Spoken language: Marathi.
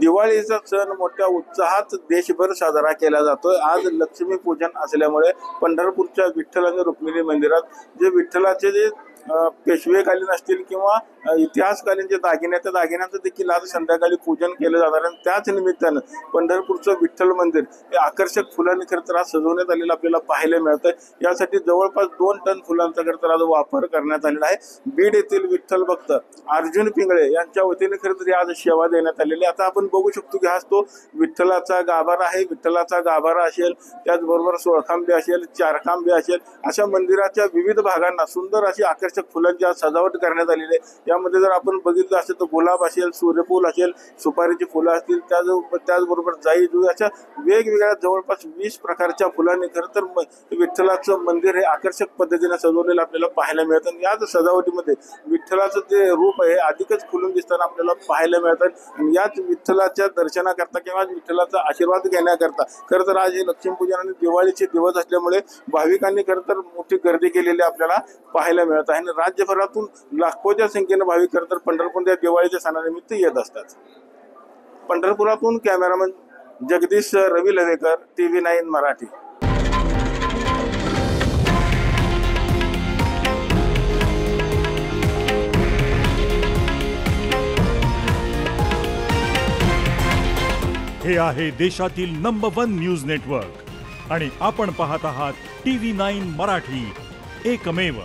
दिवाळीचा सण मोठ्या उत्साहात देशभर साजरा केला जातोय। आज लक्ष्मीपूजन असल्यामुळे पंढरपूरच्या विठ्ठल आणि रुक्मिणी मंदिरात जे विठ्ठलाचे जे पेशवेकालीन असतील किंवा इतिहासकालीन जे दागिने त्या दागिन्यांचं देखील आज संध्याकाळी पूजन केलं जाणार आहे। त्याच निमित्तानं पंढरपूरचं विठ्ठल मंदिर हे आकर्षक फुलांनी खरं तर आज सजवण्यात आलेलं आपल्याला पाहायला मिळतंय। यासाठी जवळपास 2 टन फुलांचा खरं तर आज वापर करण्यात आलेला आहे। बीड येथील विठ्ठल भक्त अर्जुन पिंगळे यांच्या वतीने खरं तर आज सेवा देण्यात आलेली। आता आपण बघू शकतो की हाच तो विठ्ठलाचा गाभारा आहे। विठ्ठलाचा गाभारा असेल, त्याचबरोबर 16 खांबे असेल, 4 खांबे असेल, अशा मंदिराच्या विविध भागांना सुंदर अशी आकर्षक फुलांची आज सजावट करण्यात आलेली आहे। यामध्ये जर आपण बघितलं असेल तर गुलाब असेल, सूर्यफूल असेल, सुपारीची फुलं असतील, त्याचबरोबर जाई जुई अशा वेगवेगळ्या जवळपास 20 प्रकारच्या फुलांनी खरं तर विठ्ठलाचं मंदिर हे आकर्षक पद्धतीने सजवलेलं आपल्याला पाहायला मिळतं। आणि याच सजावटीमध्ये विठ्ठलाचं जे रूप आहे अधिकच खुलून दिसताना आपल्याला पाहायला मिळतं। आणि याच विठ्ठलाच्या दर्शनाकरता किंवा विठ्ठलाचा आशीर्वाद घेण्याकरता खरं तर आज हे लक्ष्मीपूजन आणि दिवाळीचे दिवस असल्यामुळे भाविकांनी खरं तर मोठी गर्दी केलेली आपल्याला पाहायला मिळत आहे। राज्यभरातून लाखोच्या संख्येने भाविक खरं तर पंढरपूर दिवाळीच्या सणानिमित्त येत असतात। पंढरपुरातून कॅमेरामन जगदीश रवी लवेकर, TV9 मराठी। हे आहे देशातील नंबर 1 न्यूज नेटवर्क आणि आपण पाहत आहात TV9 मराठी, एकमेव।